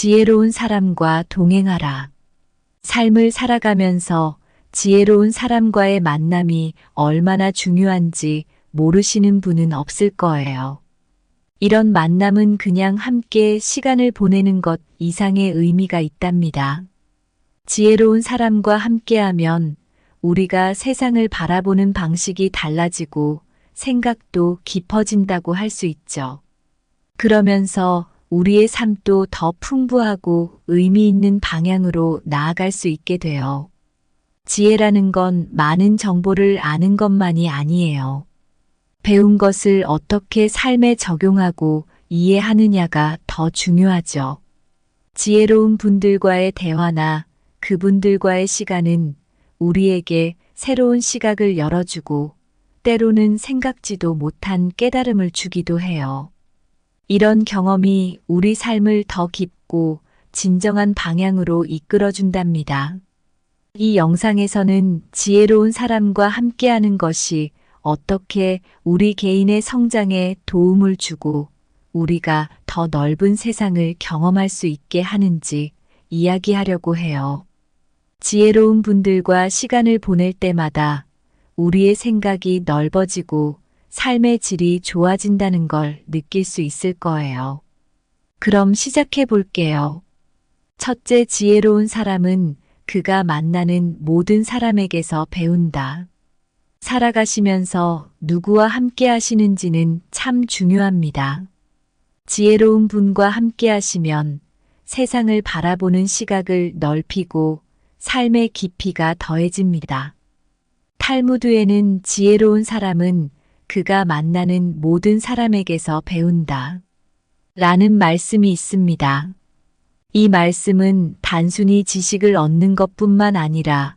지혜로운 사람과 동행하라. 삶을 살아가면서 지혜로운 사람과의 만남이 얼마나 중요한지 모르시는 분은 없을 거예요. 이런 만남은 그냥 함께 시간을 보내는 것 이상의 의미가 있답니다. 지혜로운 사람과 함께하면 우리가 세상을 바라보는 방식이 달라지고 생각도 깊어진다고 할 수 있죠. 그러면서 우리의 삶도 더 풍부하고 의미 있는 방향으로 나아갈 수 있게 돼요. 지혜라는 건 많은 정보를 아는 것만이 아니에요. 배운 것을 어떻게 삶에 적용하고 이해하느냐가 더 중요하죠. 지혜로운 분들과의 대화나 그분들과의 시간은 우리에게 새로운 시각을 열어주고 때로는 생각지도 못한 깨달음을 주기도 해요. 이런 경험이 우리 삶을 더 깊고 진정한 방향으로 이끌어준답니다. 이 영상에서는 지혜로운 사람과 함께하는 것이 어떻게 우리 개인의 성장에 도움을 주고 우리가 더 넓은 세상을 경험할 수 있게 하는지 이야기하려고 해요. 지혜로운 분들과 시간을 보낼 때마다 우리의 생각이 넓어지고 삶의 질이 좋아진다는 걸 느낄 수 있을 거예요. 그럼 시작해 볼게요. 첫째, 지혜로운 사람은 그가 만나는 모든 사람에게서 배운다. 살아가시면서 누구와 함께 하시는지는 참 중요합니다. 지혜로운 분과 함께 하시면 세상을 바라보는 시각을 넓히고 삶의 깊이가 더해집니다. 탈무드에는 지혜로운 사람은 그가 만나는 모든 사람에게서 배운다. 라는 말씀이 있습니다. 이 말씀은 단순히 지식을 얻는 것뿐만 아니라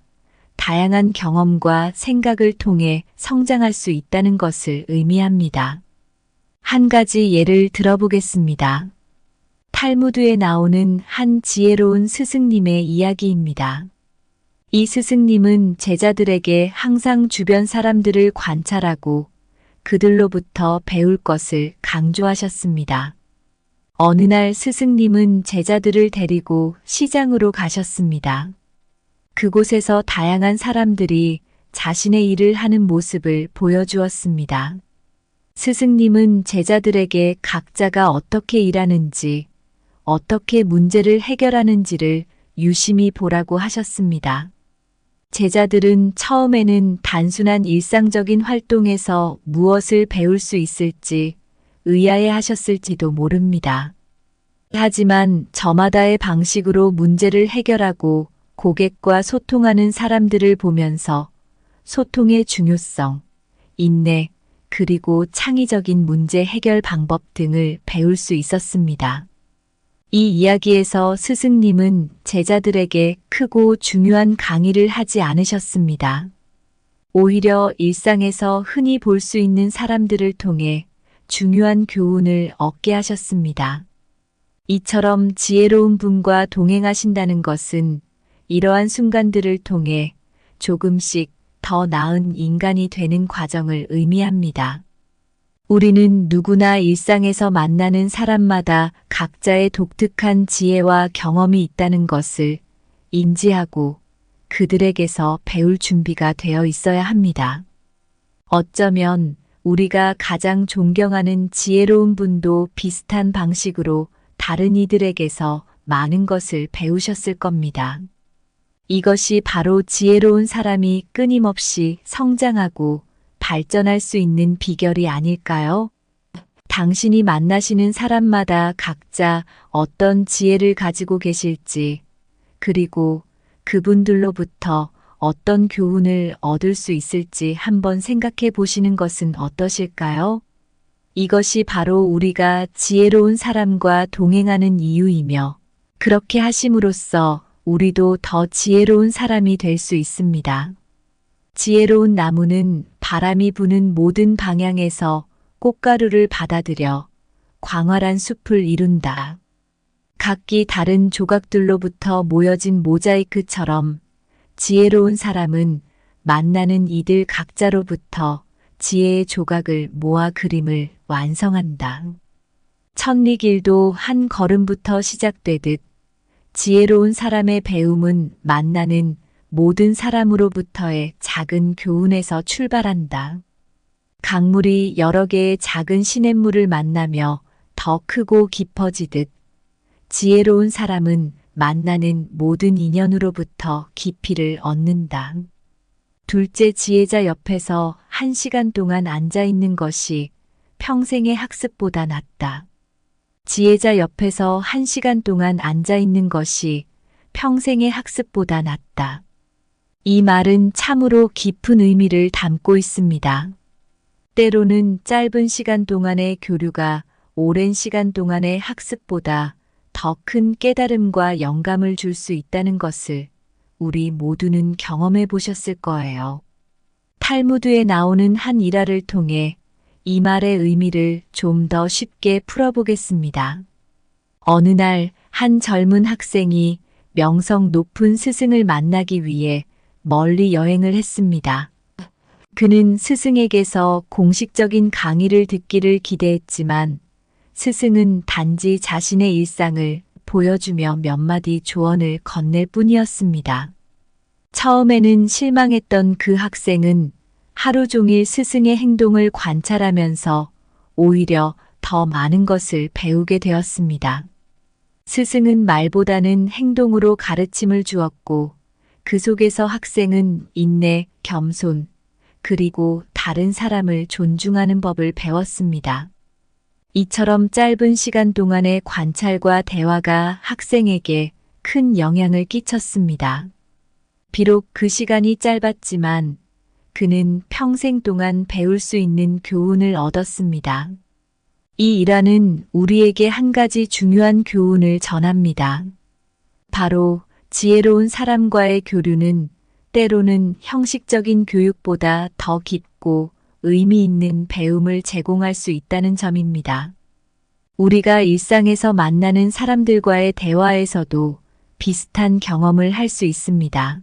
다양한 경험과 생각을 통해 성장할 수 있다는 것을 의미합니다. 한 가지 예를 들어보겠습니다. 탈무드에 나오는 한 지혜로운 스승님의 이야기입니다. 이 스승님은 제자들에게 항상 주변 사람들을 관찰하고 그들로부터 배울 것을 강조하셨습니다. 어느 날 스승님은 제자들을 데리고 시장으로 가셨습니다. 그곳에서 다양한 사람들이 자신의 일을 하는 모습을 보여주었습니다. 스승님은 제자들에게 각자가 어떻게 일하는지, 어떻게 문제를 해결하는지를 유심히 보라고 하셨습니다. 제자들은 처음에는 단순한 일상적인 활동에서 무엇을 배울 수 있을지 의아해 하셨을지도 모릅니다. 하지만 저마다의 방식으로 문제를 해결하고 고객과 소통하는 사람들을 보면서 소통의 중요성, 인내, 그리고 창의적인 문제 해결 방법 등을 배울 수 있었습니다. 이 이야기에서 스승님은 제자들에게 크고 중요한 강의를 하지 않으셨습니다. 오히려 일상에서 흔히 볼 수 있는 사람들을 통해 중요한 교훈을 얻게 하셨습니다. 이처럼 지혜로운 분과 동행하신다는 것은 이러한 순간들을 통해 조금씩 더 나은 인간이 되는 과정을 의미합니다. 우리는 누구나 일상에서 만나는 사람마다 각자의 독특한 지혜와 경험이 있다는 것을 인지하고 그들에게서 배울 준비가 되어 있어야 합니다. 어쩌면 우리가 가장 존경하는 지혜로운 분도 비슷한 방식으로 다른 이들에게서 많은 것을 배우셨을 겁니다. 이것이 바로 지혜로운 사람이 끊임없이 성장하고 발전할 수 있는 비결이 아닐까요? 당신이 만나시는 사람마다 각자 어떤 지혜를 가지고 계실지, 그리고 그분들로부터 어떤 교훈을 얻을 수 있을지 한번 생각해 보시는 것은 어떠실까요? 이것이 바로 우리가 지혜로운 사람과 동행하는 이유이며, 그렇게 하심으로써 우리도 더 지혜로운 사람이 될 수 있습니다. 지혜로운 나무는 바람이 부는 모든 방향에서 꽃가루를 받아들여 광활한 숲을 이룬다. 각기 다른 조각들로부터 모여진 모자이크처럼 지혜로운 사람은 만나는 이들 각자로부터 지혜의 조각을 모아 그림을 완성한다. 천리길도 한 걸음부터 시작되듯 지혜로운 사람의 배움은 만나는 모든 사람으로부터의 작은 교훈에서 출발한다. 강물이 여러 개의 작은 시냇물을 만나며 더 크고 깊어지듯 지혜로운 사람은 만나는 모든 인연으로부터 깊이를 얻는다. 둘째, 지혜자 옆에서 1시간 동안 앉아 있는 것이 평생의 학습보다 낫다. 지혜자 옆에서 1시간 동안 앉아 있는 것이 평생의 학습보다 낫다. 이 말은 참으로 깊은 의미를 담고 있습니다. 때로는 짧은 시간 동안의 교류가 오랜 시간 동안의 학습보다 더 큰 깨달음과 영감을 줄 수 있다는 것을 우리 모두는 경험해 보셨을 거예요. 탈무드에 나오는 한 일화를 통해 이 말의 의미를 좀 더 쉽게 풀어보겠습니다. 어느 날 한 젊은 학생이 명성 높은 스승을 만나기 위해 멀리 여행을 했습니다. 그는 스승에게서 공식적인 강의를 듣기를 기대했지만 스승은 단지 자신의 일상을 보여주며 몇 마디 조언을 건넬 뿐이었습니다. 처음에는 실망했던 그 학생은 하루 종일 스승의 행동을 관찰하면서 오히려 더 많은 것을 배우게 되었습니다. 스승은 말보다는 행동으로 가르침을 주었고 그 속에서 학생은 인내, 겸손, 그리고 다른 사람을 존중하는 법을 배웠습니다. 이처럼 짧은 시간 동안의 관찰과 대화가 학생에게 큰 영향을 끼쳤습니다. 비록 그 시간이 짧았지만 그는 평생 동안 배울 수 있는 교훈을 얻었습니다. 이 일화는 우리에게 한 가지 중요한 교훈을 전합니다. 바로 지혜로운 사람과의 교류는 때로는 형식적인 교육보다 더 깊고 의미 있는 배움을 제공할 수 있다는 점입니다. 우리가 일상에서 만나는 사람들과의 대화에서도 비슷한 경험을 할 수 있습니다.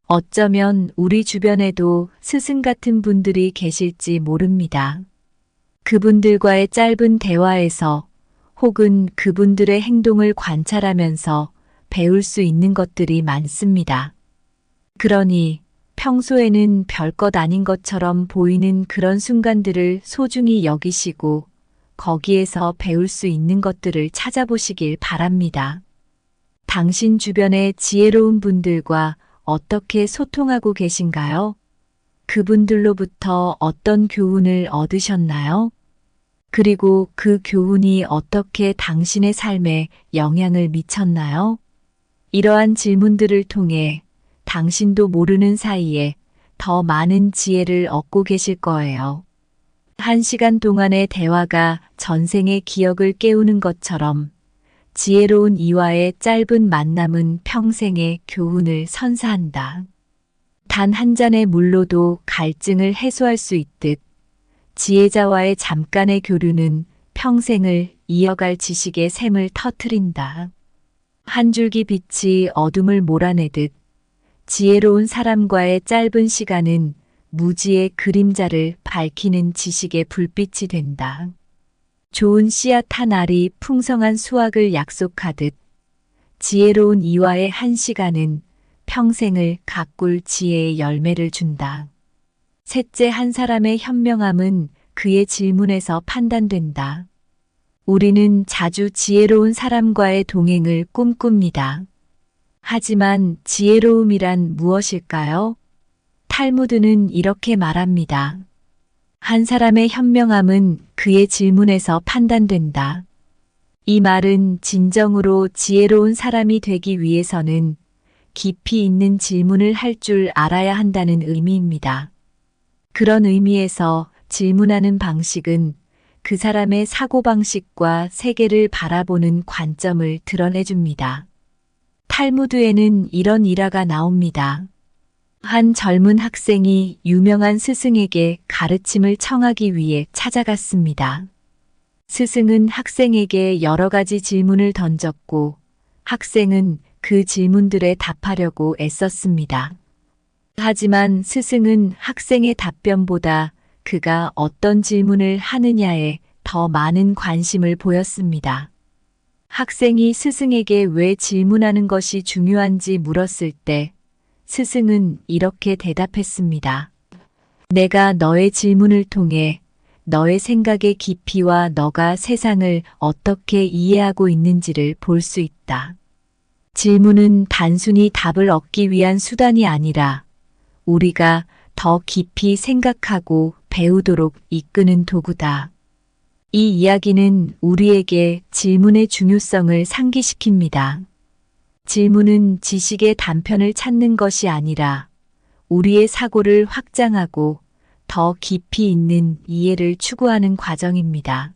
어쩌면 우리 주변에도 스승 같은 분들이 계실지 모릅니다. 그분들과의 짧은 대화에서 혹은 그분들의 행동을 관찰하면서 배울 수 있는 것들이 많습니다. 그러니 평소에는 별것 아닌 것처럼 보이는 그런 순간들을 소중히 여기시고 거기에서 배울 수 있는 것들을 찾아보시길 바랍니다. 당신 주변의 지혜로운 분들과 어떻게 소통하고 계신가요? 그분들로부터 어떤 교훈을 얻으셨나요? 그리고 그 교훈이 어떻게 당신의 삶에 영향을 미쳤나요? 이러한 질문들을 통해 당신도 모르는 사이에 더 많은 지혜를 얻고 계실 거예요. 1시간 동안의 대화가 전생의 기억을 깨우는 것처럼 지혜로운 이와의 짧은 만남은 평생의 교훈을 선사한다. 단 한 잔의 물로도 갈증을 해소할 수 있듯 지혜자와의 잠깐의 교류는 평생을 이어갈 지식의 샘을 터트린다. 한 줄기 빛이 어둠을 몰아내듯 지혜로운 사람과의 짧은 시간은 무지의 그림자를 밝히는 지식의 불빛이 된다. 좋은 씨앗 한 알이 풍성한 수확을 약속하듯 지혜로운 이와의 1시간은 평생을 가꿀 지혜의 열매를 준다. 셋째, 한 사람의 현명함은 그의 질문에서 판단된다. 우리는 자주 지혜로운 사람과의 동행을 꿈꿉니다. 하지만 지혜로움이란 무엇일까요? 탈무드는 이렇게 말합니다. 한 사람의 현명함은 그의 질문에서 판단된다. 이 말은 진정으로 지혜로운 사람이 되기 위해서는 깊이 있는 질문을 할 줄 알아야 한다는 의미입니다. 그런 의미에서 질문하는 방식은 그 사람의 사고방식과 세계를 바라보는 관점을 드러내줍니다. 탈무드에는 이런 일화가 나옵니다. 한 젊은 학생이 유명한 스승에게 가르침을 청하기 위해 찾아갔습니다. 스승은 학생에게 여러 가지 질문을 던졌고 학생은 그 질문들에 답하려고 애썼습니다. 하지만 스승은 학생의 답변보다 그가 어떤 질문을 하느냐에 더 많은 관심을 보였습니다. 학생이 스승에게 왜 질문하는 것이 중요한지 물었을 때 스승은 이렇게 대답했습니다. 내가 너의 질문을 통해 너의 생각의 깊이와 너가 세상을 어떻게 이해하고 있는지를 볼 수 있다. 질문은 단순히 답을 얻기 위한 수단이 아니라 우리가 더 깊이 생각하고 배우도록 이끄는 도구다. 이 이야기는 우리에게 질문의 중요성을 상기시킵니다. 질문은 지식의 단편을 찾는 것이 아니라 우리의 사고를 확장하고 더 깊이 있는 이해를 추구하는 과정입니다.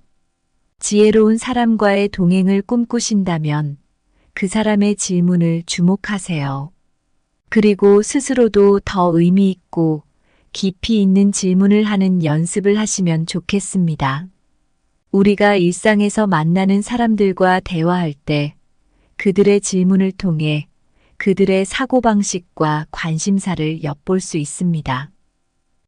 지혜로운 사람과의 동행을 꿈꾸신다면 그 사람의 질문을 주목하세요. 그리고 스스로도 더 의미 있고 깊이 있는 질문을 하는 연습을 하시면 좋겠습니다. 우리가 일상에서 만나는 사람들과 대화할 때 그들의 질문을 통해 그들의 사고방식과 관심사를 엿볼 수 있습니다.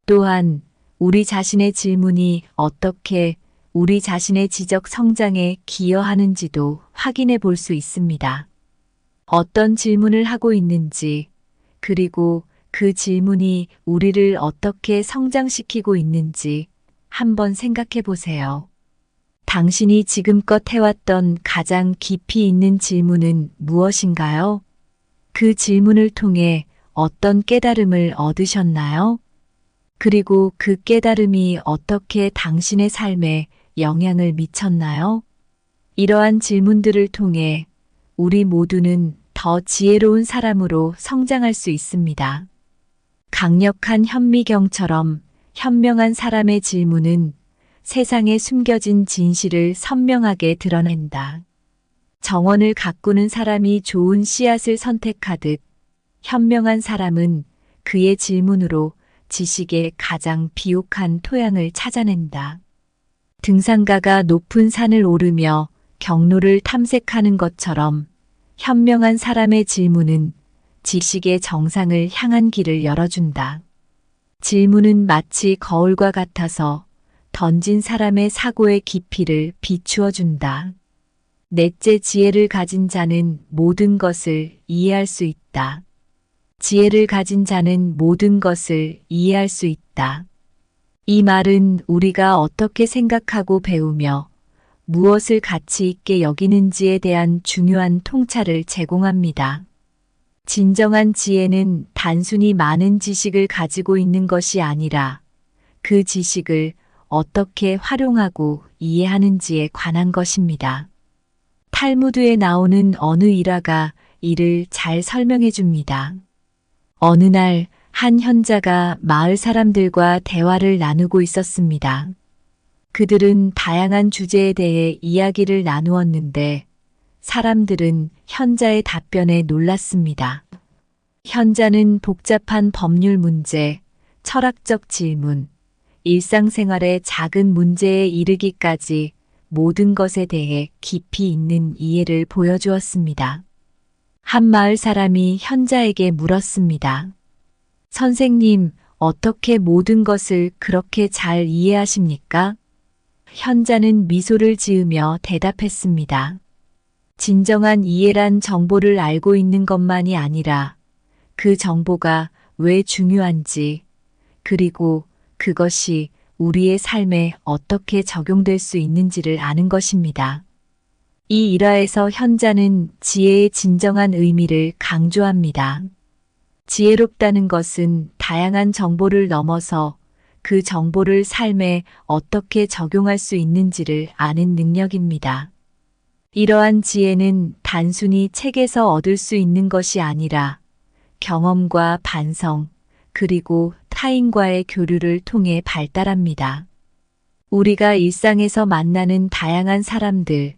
또한 우리 자신의 질문이 어떻게 우리 자신의 지적 성장에 기여하는지도 확인해 볼 수 있습니다. 어떤 질문을 하고 있는지, 그리고 그 질문이 우리를 어떻게 성장시키고 있는지 한번 생각해 보세요. 당신이 지금껏 해왔던 가장 깊이 있는 질문은 무엇인가요? 그 질문을 통해 어떤 깨달음을 얻으셨나요? 그리고 그 깨달음이 어떻게 당신의 삶에 영향을 미쳤나요? 이러한 질문들을 통해 우리 모두는 더 지혜로운 사람으로 성장할 수 있습니다. 강력한 현미경처럼 현명한 사람의 질문은 세상에 숨겨진 진실을 선명하게 드러낸다. 정원을 가꾸는 사람이 좋은 씨앗을 선택하듯 현명한 사람은 그의 질문으로 지식의 가장 비옥한 토양을 찾아낸다. 등산가가 높은 산을 오르며 경로를 탐색하는 것처럼 현명한 사람의 질문은 지식의 정상을 향한 길을 열어준다. 질문은 마치 거울과 같아서 던진 사람의 사고의 깊이를 비추어 준다. 넷째, 지혜를 가진 자는 모든 것을 이해할 수 있다. 지혜를 가진 자는 모든 것을 이해할 수 있다. 이 말은 우리가 어떻게 생각하고 배우며 무엇을 가치 있게 여기는지에 대한 중요한 통찰을 제공합니다. 진정한 지혜는 단순히 많은 지식을 가지고 있는 것이 아니라 그 지식을 어떻게 활용하고 이해하는지에 관한 것입니다. 탈무드에 나오는 어느 일화가 이를 잘 설명해 줍니다. 어느 날 한 현자가 마을 사람들과 대화를 나누고 있었습니다. 그들은 다양한 주제에 대해 이야기를 나누었는데 사람들은 현자의 답변에 놀랐습니다. 현자는 복잡한 법률 문제, 철학적 질문, 일상생활의 작은 문제에 이르기까지 모든 것에 대해 깊이 있는 이해를 보여주었습니다. 한 마을 사람이 현자에게 물었습니다. 선생님, 어떻게 모든 것을 그렇게 잘 이해하십니까? 현자는 미소를 지으며 대답했습니다. 진정한 이해란 정보를 알고 있는 것만이 아니라 그 정보가 왜 중요한지, 그리고 그것이 우리의 삶에 어떻게 적용될 수 있는지를 아는 것입니다. 이 일화에서 현자는 지혜의 진정한 의미를 강조합니다. 지혜롭다는 것은 다양한 정보를 넘어서 그 정보를 삶에 어떻게 적용할 수 있는지를 아는 능력입니다. 이러한 지혜는 단순히 책에서 얻을 수 있는 것이 아니라 경험과 반성, 그리고 타인과의 교류를 통해 발달합니다. 우리가 일상에서 만나는 다양한 사람들,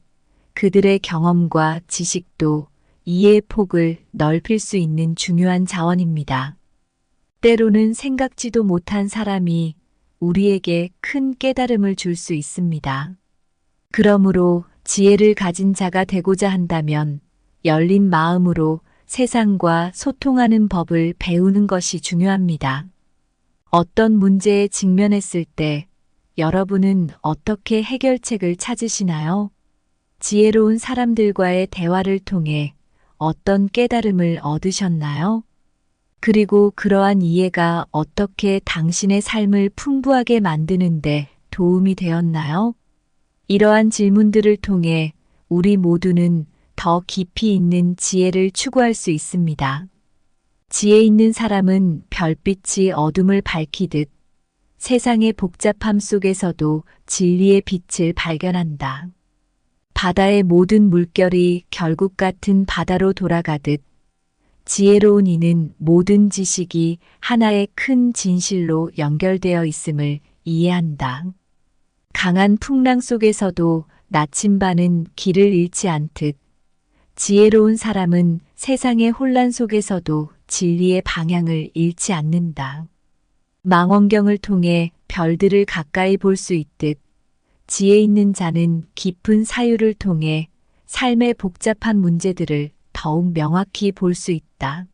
그들의 경험과 지식도 이해의 폭을 넓힐 수 있는 중요한 자원입니다. 때로는 생각지도 못한 사람이 우리에게 큰 깨달음을 줄 수 있습니다. 그러므로 지혜를 가진 자가 되고자 한다면 열린 마음으로 세상과 소통하는 법을 배우는 것이 중요합니다. 어떤 문제에 직면했을 때 여러분은 어떻게 해결책을 찾으시나요? 지혜로운 사람들과의 대화를 통해 어떤 깨달음을 얻으셨나요? 그리고 그러한 이해가 어떻게 당신의 삶을 풍부하게 만드는데 도움이 되었나요? 이러한 질문들을 통해 우리 모두는 더 깊이 있는 지혜를 추구할 수 있습니다. 지혜 있는 사람은 별빛이 어둠을 밝히듯 세상의 복잡함 속에서도 진리의 빛을 발견한다. 바다의 모든 물결이 결국 같은 바다로 돌아가듯 지혜로운 이는 모든 지식이 하나의 큰 진실로 연결되어 있음을 이해한다. 강한 풍랑 속에서도 나침반은 길을 잃지 않듯 지혜로운 사람은 세상의 혼란 속에서도 진리의 방향을 잃지 않는다. 망원경을 통해 별들을 가까이 볼 수 있듯 지혜 있는 자는 깊은 사유를 통해 삶의 복잡한 문제들을 더욱 명확히 볼 수 있다.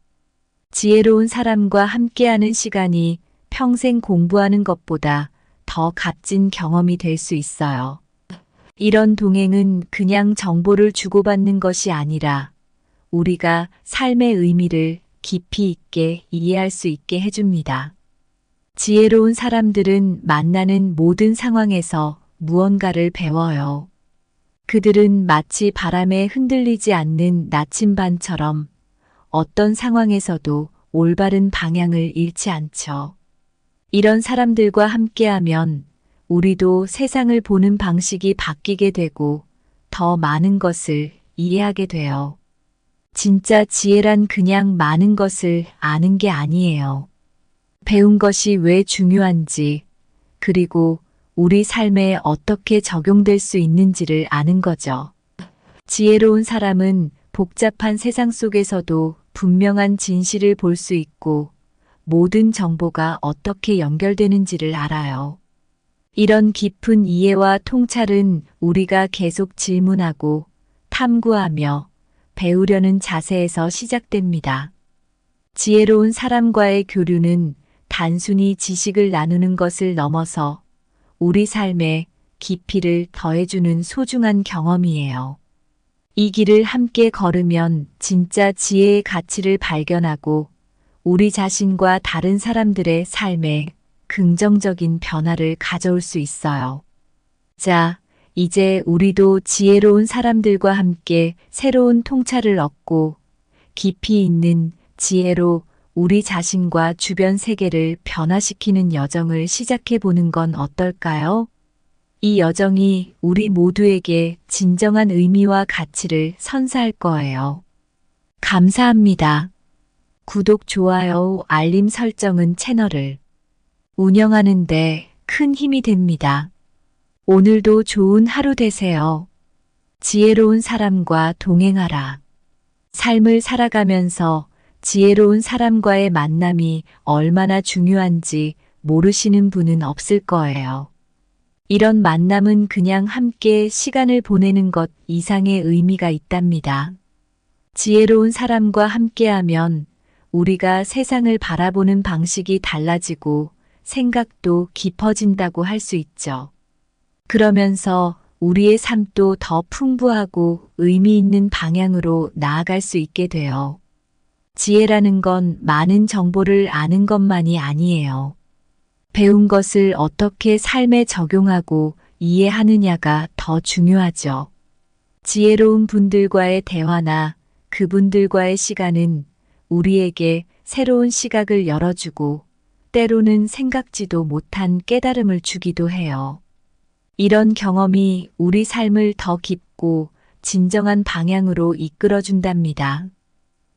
지혜로운 사람과 함께하는 시간이 평생 공부하는 것보다 더 값진 경험이 될 수 있어요. 이런 동행은 그냥 정보를 주고받는 것이 아니라 우리가 삶의 의미를 깊이 있게 이해할 수 있게 해줍니다. 지혜로운 사람들은 만나는 모든 상황에서 무언가를 배워요. 그들은 마치 바람에 흔들리지 않는 나침반처럼 어떤 상황에서도 올바른 방향을 잃지 않죠. 이런 사람들과 함께하면 우리도 세상을 보는 방식이 바뀌게 되고 더 많은 것을 이해하게 돼요. 진짜 지혜란 그냥 많은 것을 아는 게 아니에요. 배운 것이 왜 중요한지, 그리고 우리 삶에 어떻게 적용될 수 있는지를 아는 거죠. 지혜로운 사람은 복잡한 세상 속에서도 분명한 진실을 볼 수 있고 모든 정보가 어떻게 연결되는지를 알아요. 이런 깊은 이해와 통찰은 우리가 계속 질문하고 탐구하며 배우려는 자세에서 시작됩니다. 지혜로운 사람과의 교류는 단순히 지식을 나누는 것을 넘어서 우리 삶에 깊이를 더해주는 소중한 경험이에요. 이 길을 함께 걸으면 진짜 지혜의 가치를 발견하고 우리 자신과 다른 사람들의 삶에 긍정적인 변화를 가져올 수 있어요. 자, 이제 우리도 지혜로운 사람들과 함께 새로운 통찰을 얻고 깊이 있는 지혜로 우리 자신과 주변 세계를 변화시키는 여정을 시작해 보는 건 어떨까요? 이 여정이 우리 모두에게 진정한 의미와 가치를 선사할 거예요. 감사합니다. 구독, 좋아요, 알림 설정은 채널을 운영하는 데 큰 힘이 됩니다. 오늘도 좋은 하루 되세요. 지혜로운 사람과 동행하라. 삶을 살아가면서 지혜로운 사람과의 만남이 얼마나 중요한지 모르시는 분은 없을 거예요. 이런 만남은 그냥 함께 시간을 보내는 것 이상의 의미가 있답니다. 지혜로운 사람과 함께하면 우리가 세상을 바라보는 방식이 달라지고 생각도 깊어진다고 할 수 있죠. 그러면서 우리의 삶도 더 풍부하고 의미 있는 방향으로 나아갈 수 있게 돼요. 지혜라는 건 많은 정보를 아는 것만이 아니에요. 배운 것을 어떻게 삶에 적용하고 이해하느냐가 더 중요하죠. 지혜로운 분들과의 대화나 그분들과의 시간은 우리에게 새로운 시각을 열어주고 때로는 생각지도 못한 깨달음을 주기도 해요. 이런 경험이 우리 삶을 더 깊고 진정한 방향으로 이끌어준답니다.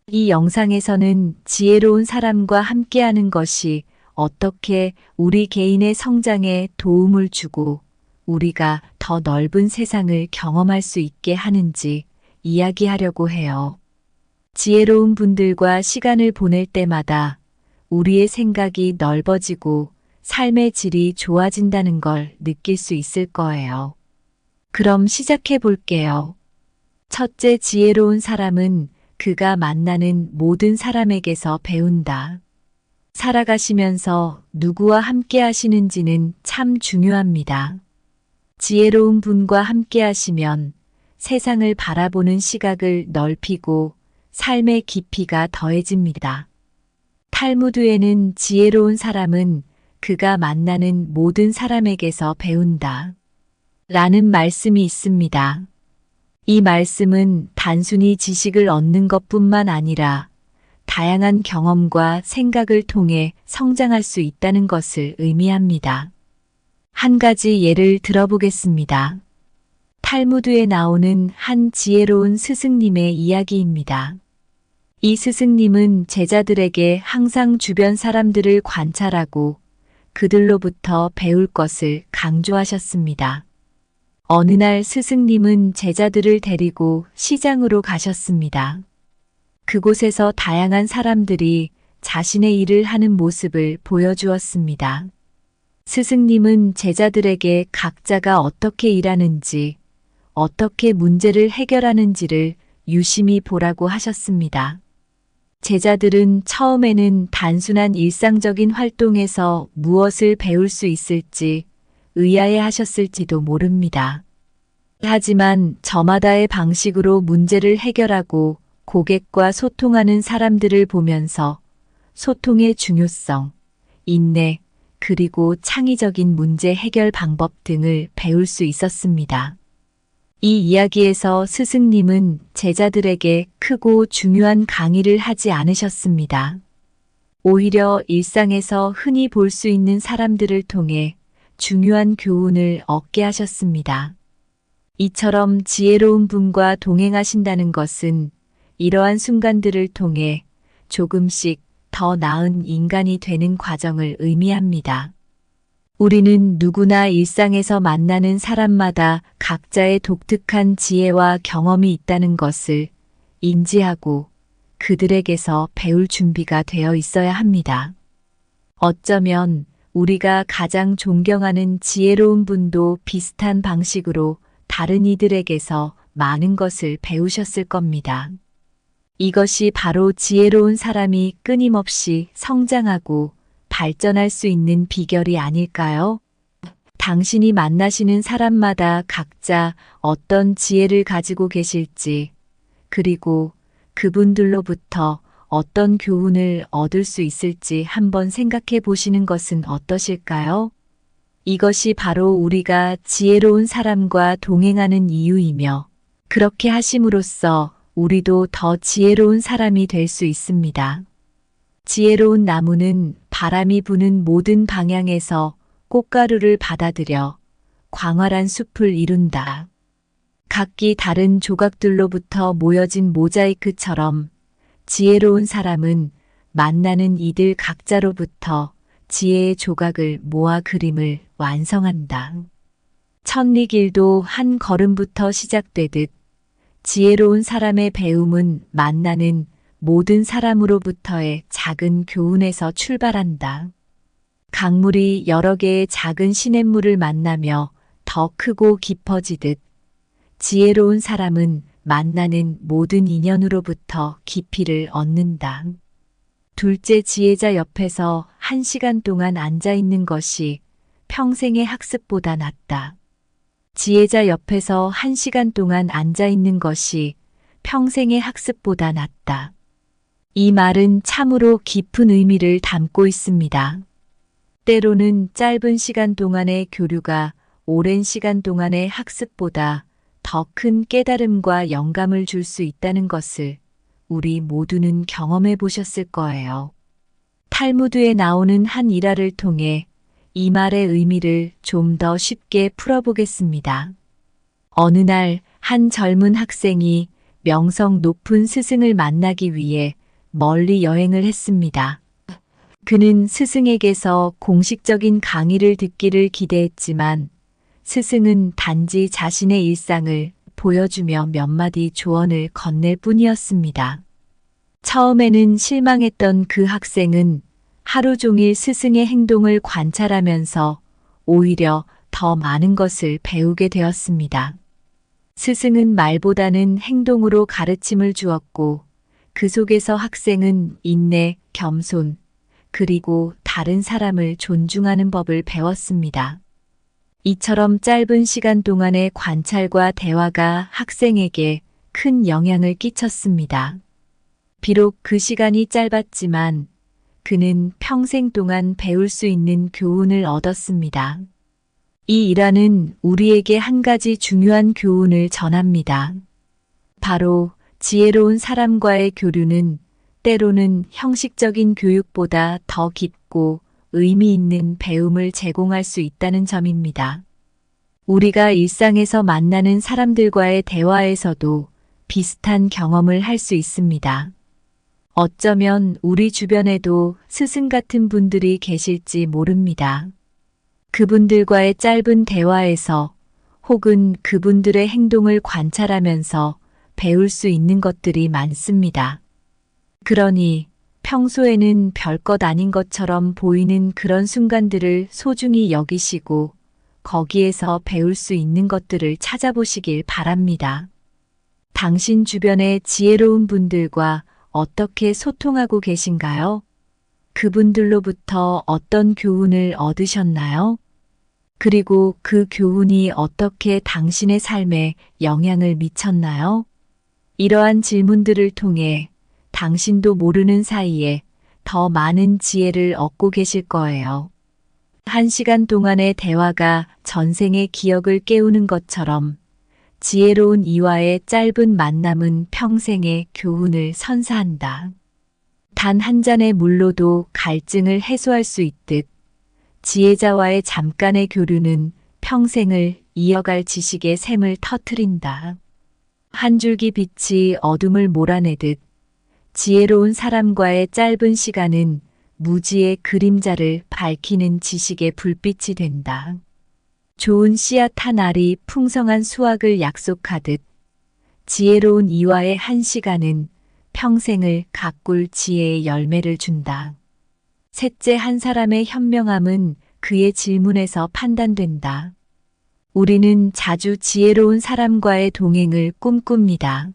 이 영상에서는 지혜로운 사람과 함께하는 것이 어떻게 우리 개인의 성장에 도움을 주고 우리가 더 넓은 세상을 경험할 수 있게 하는지 이야기하려고 해요. 지혜로운 분들과 시간을 보낼 때마다 우리의 생각이 넓어지고 삶의 질이 좋아진다는 걸 느낄 수 있을 거예요. 그럼 시작해 볼게요. 첫째, 지혜로운 사람은 그가 만나는 모든 사람에게서 배운다. 살아가시면서 누구와 함께 하시는지는 참 중요합니다. 지혜로운 분과 함께 하시면 세상을 바라보는 시각을 넓히고 삶의 깊이가 더해집니다. 탈무드에는 지혜로운 사람은 그가 만나는 모든 사람에게서 배운다. 라는 말씀이 있습니다. 이 말씀은 단순히 지식을 얻는 것뿐만 아니라 다양한 경험과 생각을 통해 성장할 수 있다는 것을 의미합니다. 한 가지 예를 들어보겠습니다. 탈무드에 나오는 한 지혜로운 스승님의 이야기입니다. 이 스승님은 제자들에게 항상 주변 사람들을 관찰하고 그들로부터 배울 것을 강조하셨습니다. 어느 날 스승님은 제자들을 데리고 시장으로 가셨습니다. 그곳에서 다양한 사람들이 자신의 일을 하는 모습을 보여주었습니다. 스승님은 제자들에게 각자가 어떻게 일하는지, 어떻게 문제를 해결하는지를 유심히 보라고 하셨습니다. 제자들은 처음에는 단순한 일상적인 활동에서 무엇을 배울 수 있을지 의아해 하셨을지도 모릅니다. 하지만 저마다의 방식으로 문제를 해결하고 고객과 소통하는 사람들을 보면서 소통의 중요성, 인내, 그리고 창의적인 문제 해결 방법 등을 배울 수 있었습니다. 이 이야기에서 스승님은 제자들에게 크고 중요한 강의를 하지 않으셨습니다. 오히려 일상에서 흔히 볼 수 있는 사람들을 통해 중요한 교훈을 얻게 하셨습니다. 이처럼 지혜로운 분과 동행하신다는 것은 이러한 순간들을 통해 조금씩 더 나은 인간이 되는 과정을 의미합니다. 우리는 누구나 일상에서 만나는 사람마다 각자의 독특한 지혜와 경험이 있다는 것을 인지하고 그들에게서 배울 준비가 되어 있어야 합니다. 어쩌면 우리가 가장 존경하는 지혜로운 분도 비슷한 방식으로 다른 이들에게서 많은 것을 배우셨을 겁니다. 이것이 바로 지혜로운 사람이 끊임없이 성장하고 발전할 수 있는 비결이 아닐까요? 당신이 만나시는 사람마다 각자 어떤 지혜를 가지고 계실지, 그리고 그분들로부터 어떤 교훈을 얻을 수 있을지 한번 생각해 보시는 것은 어떠실까요? 이것이 바로 우리가 지혜로운 사람과 동행하는 이유이며, 그렇게 하심으로써 우리도 더 지혜로운 사람이 될 수 있습니다. 지혜로운 나무는 바람이 부는 모든 방향에서 꽃가루를 받아들여 광활한 숲을 이룬다. 각기 다른 조각들로부터 모여진 모자이크처럼 지혜로운 사람은 만나는 이들 각자로부터 지혜의 조각을 모아 그림을 완성한다. 천리길도 한 걸음부터 시작되듯 지혜로운 사람의 배움은 만나는 모든 사람으로부터의 작은 교훈에서 출발한다. 강물이 여러 개의 작은 시냇물을 만나며 더 크고 깊어지듯 지혜로운 사람은 만나는 모든 인연으로부터 깊이를 얻는다. 둘째 지혜자 옆에서 1시간 동안 앉아 있는 것이 평생의 학습보다 낫다. 지혜자 옆에서 1시간 동안 앉아 있는 것이 평생의 학습보다 낫다. 이 말은 참으로 깊은 의미를 담고 있습니다. 때로는 짧은 시간 동안의 교류가 오랜 시간 동안의 학습보다 더 큰 깨달음과 영감을 줄 수 있다는 것을 우리 모두는 경험해 보셨을 거예요. 탈무드에 나오는 한 일화를 통해 이 말의 의미를 좀 더 쉽게 풀어보겠습니다. 어느 날 한 젊은 학생이 명성 높은 스승을 만나기 위해 멀리 여행을 했습니다. 그는 스승에게서 공식적인 강의를 듣기를 기대했지만 스승은 단지 자신의 일상을 보여주며 몇 마디 조언을 건넬 뿐이었습니다. 처음에는 실망했던 그 학생은 하루 종일 스승의 행동을 관찰하면서 오히려 더 많은 것을 배우게 되었습니다. 스승은 말보다는 행동으로 가르침을 주었고 그 속에서 학생은 인내, 겸손, 그리고 다른 사람을 존중하는 법을 배웠습니다. 이처럼 짧은 시간 동안의 관찰과 대화가 학생에게 큰 영향을 끼쳤습니다. 비록 그 시간이 짧았지만 그는 평생 동안 배울 수 있는 교훈을 얻었습니다. 이 일화는 우리에게 한 가지 중요한 교훈을 전합니다. 바로 지혜로운 사람과의 교류는 때로는 형식적인 교육보다 더 깊고 의미 있는 배움을 제공할 수 있다는 점입니다. 우리가 일상에서 만나는 사람들과의 대화에서도 비슷한 경험을 할 수 있습니다. 어쩌면 우리 주변에도 스승 같은 분들이 계실지 모릅니다. 그분들과의 짧은 대화에서 혹은 그분들의 행동을 관찰하면서 배울 수 있는 것들이 많습니다. 그러니 평소에는 별것 아닌 것처럼 보이는 그런 순간들을 소중히 여기시고 거기에서 배울 수 있는 것들을 찾아보시길 바랍니다. 당신 주변의 지혜로운 분들과 어떻게 소통하고 계신가요? 그분들로부터 어떤 교훈을 얻으셨나요? 그리고 그 교훈이 어떻게 당신의 삶에 영향을 미쳤나요? 이러한 질문들을 통해 당신도 모르는 사이에 더 많은 지혜를 얻고 계실 거예요. 1시간 동안의 대화가 전생의 기억을 깨우는 것처럼 지혜로운 이와의 짧은 만남은 평생의 교훈을 선사한다. 단 한 잔의 물로도 갈증을 해소할 수 있듯 지혜자와의 잠깐의 교류는 평생을 이어갈 지식의 샘을 터뜨린다. 한 줄기 빛이 어둠을 몰아내듯 지혜로운 사람과의 짧은 시간은 무지의 그림자를 밝히는 지식의 불빛이 된다. 좋은 씨앗 한 알이 풍성한 수확을 약속하듯 지혜로운 이와의 1시간은 평생을 가꿀 지혜의 열매를 준다. 셋째, 한 사람의 현명함은 그의 질문에서 판단된다. 우리는 자주 지혜로운 사람과의 동행을 꿈꿉니다.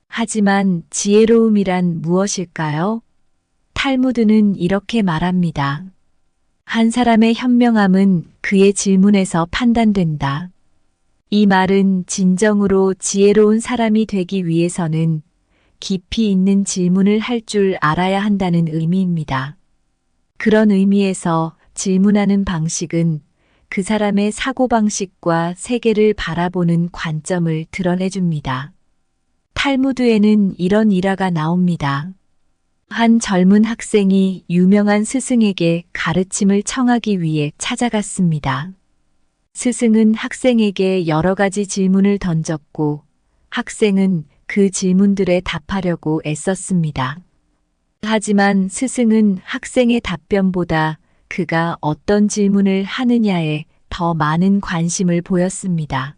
하지만 지혜로움이란 무엇일까요? 탈무드는 이렇게 말합니다. 한 사람의 현명함은 그의 질문에서 판단된다. 이 말은 진정으로 지혜로운 사람이 되기 위해서는 깊이 있는 질문을 할 줄 알아야 한다는 의미입니다. 그런 의미에서 질문하는 방식은 그 사람의 사고방식과 세계를 바라보는 관점을 드러내줍니다. 탈무드에는 이런 일화가 나옵니다. 한 젊은 학생이 유명한 스승에게 가르침을 청하기 위해 찾아갔습니다. 스승은 학생에게 여러 가지 질문을 던졌고 학생은 그 질문들에 답하려고 애썼습니다. 하지만 스승은 학생의 답변보다 그가 어떤 질문을 하느냐에 더 많은 관심을 보였습니다.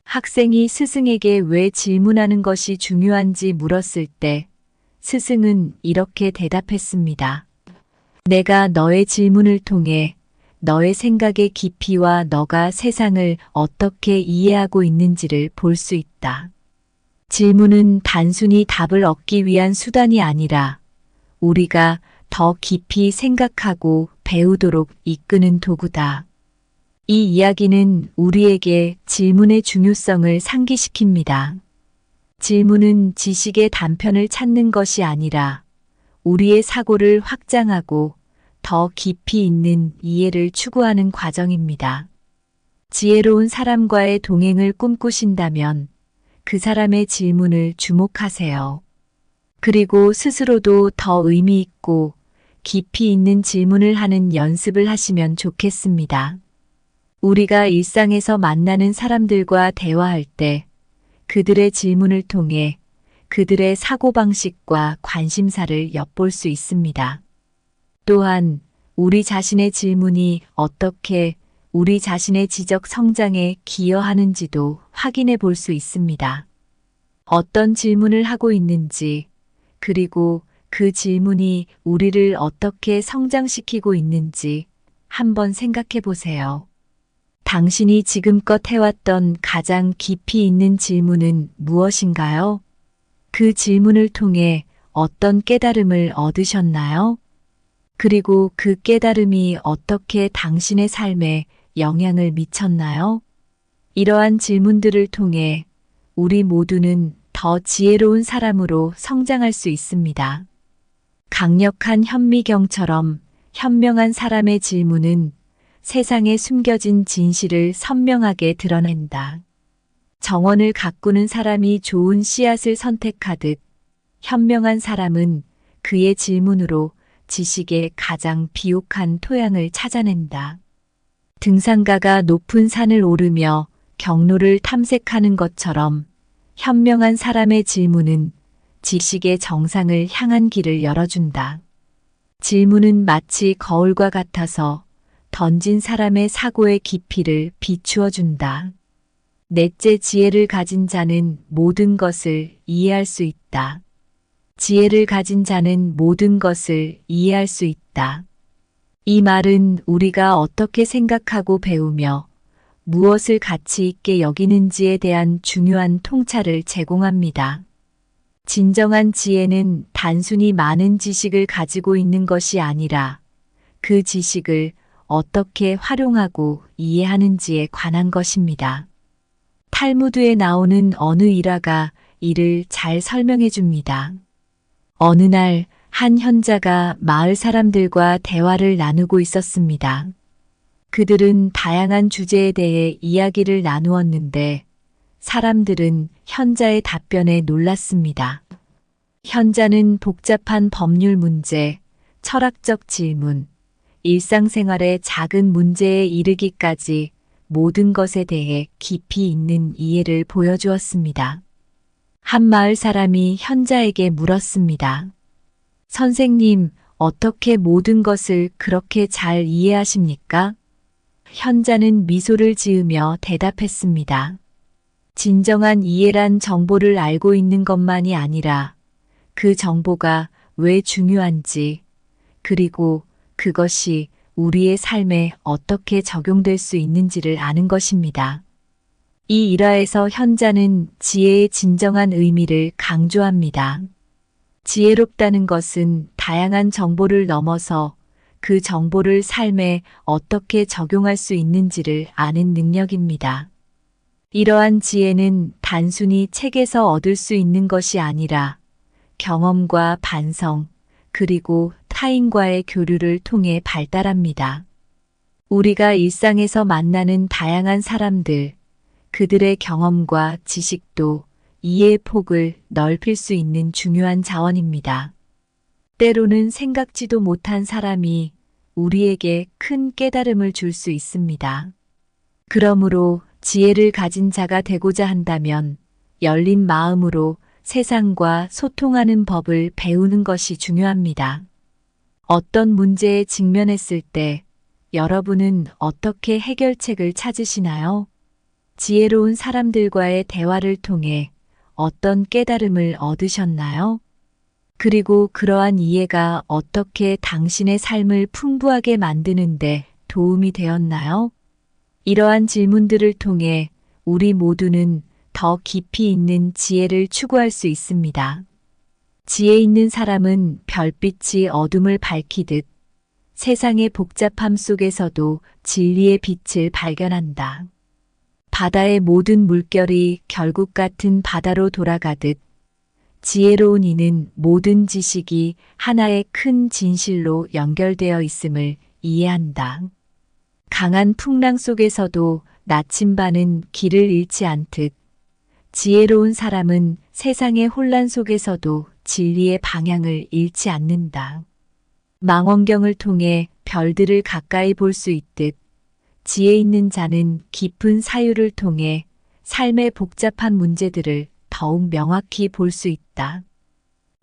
학생이 스승에게 왜 질문하는 것이 중요한지 물었을 때 스승은 이렇게 대답했습니다. 내가 너의 질문을 통해 너의 생각의 깊이와 너가 세상을 어떻게 이해하고 있는지를 볼 수 있다. 질문은 단순히 답을 얻기 위한 수단이 아니라 우리가 더 깊이 생각하고 배우도록 이끄는 도구다. 이 이야기는 우리에게 질문의 중요성을 상기시킵니다. 질문은 지식의 단편을 찾는 것이 아니라 우리의 사고를 확장하고 더 깊이 있는 이해를 추구하는 과정입니다. 지혜로운 사람과의 동행을 꿈꾸신다면 그 사람의 질문을 주목하세요. 그리고 스스로도 더 의미 있고 깊이 있는 질문을 하는 연습을 하시면 좋겠습니다. 우리가 일상에서 만나는 사람들과 대화할 때 그들의 질문을 통해 그들의 사고방식과 관심사를 엿볼 수 있습니다. 또한 우리 자신의 질문이 어떻게 우리 자신의 지적 성장에 기여하는지도 확인해 볼 수 있습니다. 어떤 질문을 하고 있는지, 그리고 그 질문이 우리를 어떻게 성장시키고 있는지 한번 생각해 보세요. 당신이 지금껏 해왔던 가장 깊이 있는 질문은 무엇인가요? 그 질문을 통해 어떤 깨달음을 얻으셨나요? 그리고 그 깨달음이 어떻게 당신의 삶에 영향을 미쳤나요? 이러한 질문들을 통해 우리 모두는 더 지혜로운 사람으로 성장할 수 있습니다. 강력한 현미경처럼 현명한 사람의 질문은 세상에 숨겨진 진실을 선명하게 드러낸다. 정원을 가꾸는 사람이 좋은 씨앗을 선택하듯 현명한 사람은 그의 질문으로 지식의 가장 비옥한 토양을 찾아낸다. 등산가가 높은 산을 오르며 경로를 탐색하는 것처럼 현명한 사람의 질문은 지식의 정상을 향한 길을 열어준다. 질문은 마치 거울과 같아서 던진 사람의 사고의 깊이를 비추어 준다. 넷째, 지혜를 가진 자는 모든 것을 이해할 수 있다. 지혜를 가진 자는 모든 것을 이해할 수 있다. 이 말은 우리가 어떻게 생각하고 배우며 무엇을 가치 있게 여기는지에 대한 중요한 통찰을 제공합니다. 진정한 지혜는 단순히 많은 지식을 가지고 있는 것이 아니라 그 지식을 어떻게 활용하고 이해하는지에 관한 것입니다. 탈무드에 나오는 어느 일화가 이를 잘 설명해 줍니다. 어느 날 한 현자가 마을 사람들과 대화를 나누고 있었습니다. 그들은 다양한 주제에 대해 이야기를 나누었는데 사람들은 현자의 답변에 놀랐습니다. 현자는 복잡한 법률 문제, 철학적 질문, 일상생활의 작은 문제에 이르기까지 모든 것에 대해 깊이 있는 이해를 보여주었습니다. 한 마을 사람이 현자에게 물었습니다. 선생님, 어떻게 모든 것을 그렇게 잘 이해하십니까? 현자는 미소를 지으며 대답했습니다. 진정한 이해란 정보를 알고 있는 것만이 아니라 그 정보가 왜 중요한지, 그리고 그것이 우리의 삶에 어떻게 적용될 수 있는지를 아는 것입니다. 이 일화에서 현자는 지혜의 진정한 의미를 강조합니다. 지혜롭다는 것은 다양한 정보를 넘어서 그 정보를 삶에 어떻게 적용할 수 있는지를 아는 능력입니다. 이러한 지혜는 단순히 책에서 얻을 수 있는 것이 아니라 경험과 반성, 그리고 타인과의 교류를 통해 발달합니다. 우리가 일상에서 만나는 다양한 사람들, 그들의 경험과 지식도 이해의 폭을 넓힐 수 있는 중요한 자원입니다. 때로는 생각지도 못한 사람이 우리에게 큰 깨달음을 줄 수 있습니다. 그러므로 지혜를 가진 자가 되고자 한다면 열린 마음으로 세상과 소통하는 법을 배우는 것이 중요합니다. 어떤 문제에 직면했을 때 여러분은 어떻게 해결책을 찾으시나요? 지혜로운 사람들과의 대화를 통해 어떤 깨달음을 얻으셨나요? 그리고 그러한 이해가 어떻게 당신의 삶을 풍부하게 만드는데 도움이 되었나요? 이러한 질문들을 통해 우리 모두는 더 깊이 있는 지혜를 추구할 수 있습니다. 지혜 있는 사람은 별빛이 어둠을 밝히듯 세상의 복잡함 속에서도 진리의 빛을 발견한다. 바다의 모든 물결이 결국 같은 바다로 돌아가듯 지혜로운 이는 모든 지식이 하나의 큰 진실로 연결되어 있음을 이해한다. 강한 풍랑 속에서도 나침반은 길을 잃지 않듯 지혜로운 사람은 세상의 혼란 속에서도 진리의 방향을 잃지 않는다. 망원경을 통해 별들을 가까이 볼 수 있듯 지혜 있는 자는 깊은 사유를 통해 삶의 복잡한 문제들을 더욱 명확히 볼 수 있다.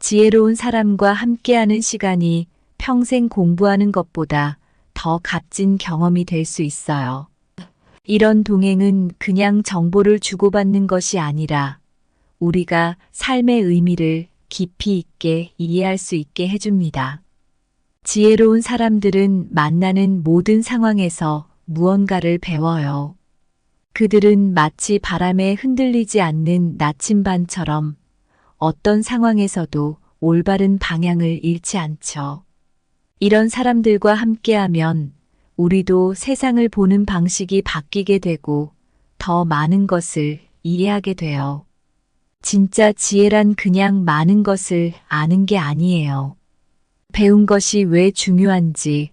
지혜로운 사람과 함께하는 시간이 평생 공부하는 것보다 더 값진 경험이 될 수 있어요. 이런 동행은 그냥 정보를 주고받는 것이 아니라 우리가 삶의 의미를 깊이 있게 이해할 수 있게 해줍니다. 지혜로운 사람들은 만나는 모든 상황에서 무언가를 배워요. 그들은 마치 바람에 흔들리지 않는 나침반처럼 어떤 상황에서도 올바른 방향을 잃지 않죠. 이런 사람들과 함께하면 우리도 세상을 보는 방식이 바뀌게 되고 더 많은 것을 이해하게 돼요. 진짜 지혜란 그냥 많은 것을 아는 게 아니에요. 배운 것이 왜 중요한지,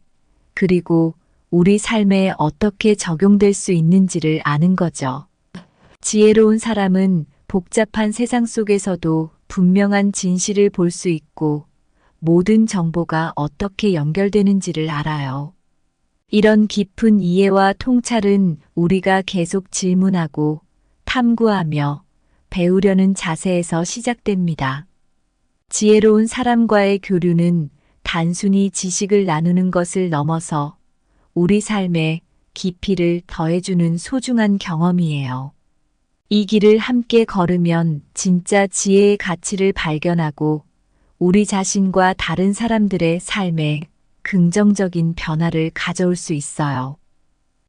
그리고 우리 삶에 어떻게 적용될 수 있는지를 아는 거죠. 지혜로운 사람은 복잡한 세상 속에서도 분명한 진실을 볼 수 있고 모든 정보가 어떻게 연결되는지를 알아요. 이런 깊은 이해와 통찰은 우리가 계속 질문하고 탐구하며 배우려는 자세에서 시작됩니다. 지혜로운 사람과의 교류는 단순히 지식을 나누는 것을 넘어서 우리 삶에 깊이를 더해주는 소중한 경험이에요. 이 길을 함께 걸으면 진짜 지혜의 가치를 발견하고 우리 자신과 다른 사람들의 삶에 긍정적인 변화를 가져올 수 있어요.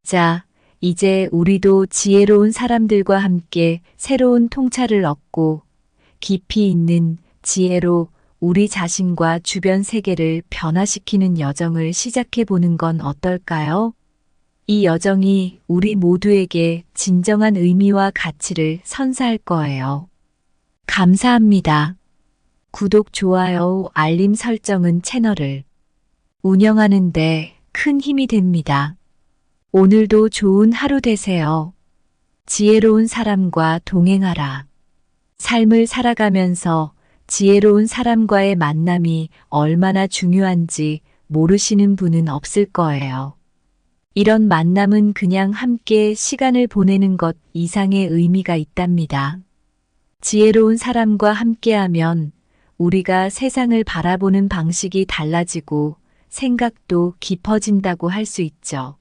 자, 이제 우리도 지혜로운 사람들과 함께 새로운 통찰을 얻고 깊이 있는 지혜로 우리 자신과 주변 세계를 변화시키는 여정을 시작해 보는 건 어떨까요? 이 여정이 우리 모두에게 진정한 의미와 가치를 선사할 거예요. 감사합니다. 구독, 좋아요, 알림 설정은 채널을 운영하는 데 큰 힘이 됩니다. 오늘도 좋은 하루 되세요. 지혜로운 사람과 동행하라. 삶을 살아가면서 지혜로운 사람과의 만남이 얼마나 중요한지 모르시는 분은 없을 거예요. 이런 만남은 그냥 함께 시간을 보내는 것 이상의 의미가 있답니다. 지혜로운 사람과 함께하면 우리가 세상을 바라보는 방식이 달라지고 생각도 깊어진다고 할 수 있죠.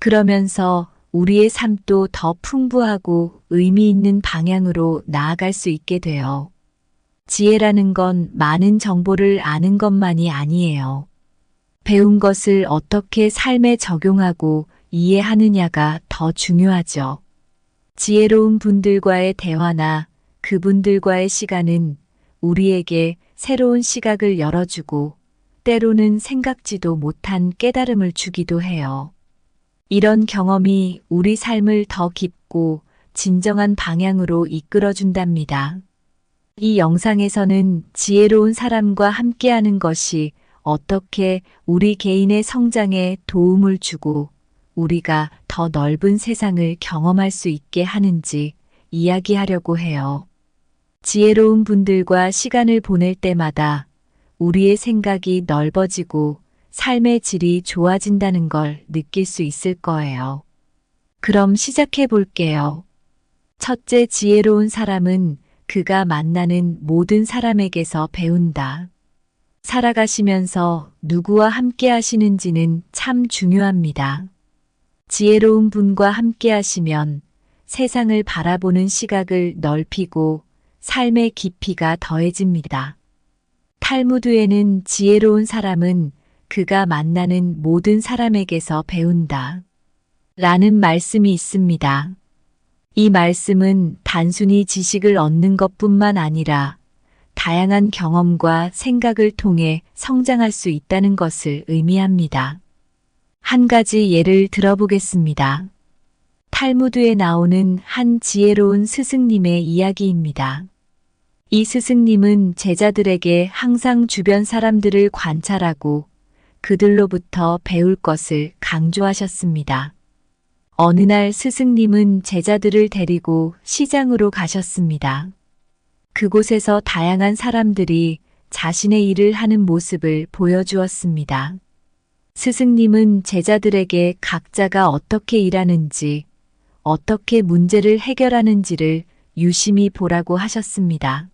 그러면서 우리의 삶도 더 풍부하고 의미 있는 방향으로 나아갈 수 있게 돼요. 지혜라는 건 많은 정보를 아는 것만이 아니에요. 배운 것을 어떻게 삶에 적용하고 이해하느냐가 더 중요하죠. 지혜로운 분들과의 대화나 그분들과의 시간은 우리에게 새로운 시각을 열어주고 때로는 생각지도 못한 깨달음을 주기도 해요. 이런 경험이 우리 삶을 더 깊고 진정한 방향으로 이끌어준답니다. 이 영상에서는 지혜로운 사람과 함께하는 것이 어떻게 우리 개인의 성장에 도움을 주고 우리가 더 넓은 세상을 경험할 수 있게 하는지 이야기하려고 해요. 지혜로운 분들과 시간을 보낼 때마다 우리의 생각이 넓어지고 삶의 질이 좋아진다는 걸 느낄 수 있을 거예요. 그럼 시작해 볼게요. 첫째, 지혜로운 사람은 그가 만나는 모든 사람에게서 배운다. 살아가시면서 누구와 함께 하시는지는 참 중요합니다. 지혜로운 분과 함께 하시면 세상을 바라보는 시각을 넓히고 삶의 깊이가 더해집니다. 탈무드에는 지혜로운 사람은 그가 만나는 모든 사람에게서 배운다. 라는 말씀이 있습니다. 이 말씀은 단순히 지식을 얻는 것뿐만 아니라 다양한 경험과 생각을 통해 성장할 수 있다는 것을 의미합니다. 한 가지 예를 들어보겠습니다. 탈무드에 나오는 한 지혜로운 스승님의 이야기입니다. 이 스승님은 제자들에게 항상 주변 사람들을 관찰하고 그들로부터 배울 것을 강조하셨습니다. 어느 날 스승님은 제자들을 데리고 시장으로 가셨습니다. 그곳에서 다양한 사람들이 자신의 일을 하는 모습을 보여주었습니다. 스승님은 제자들에게 각자가 어떻게 일하는지, 어떻게 문제를 해결하는지를 유심히 보라고 하셨습니다.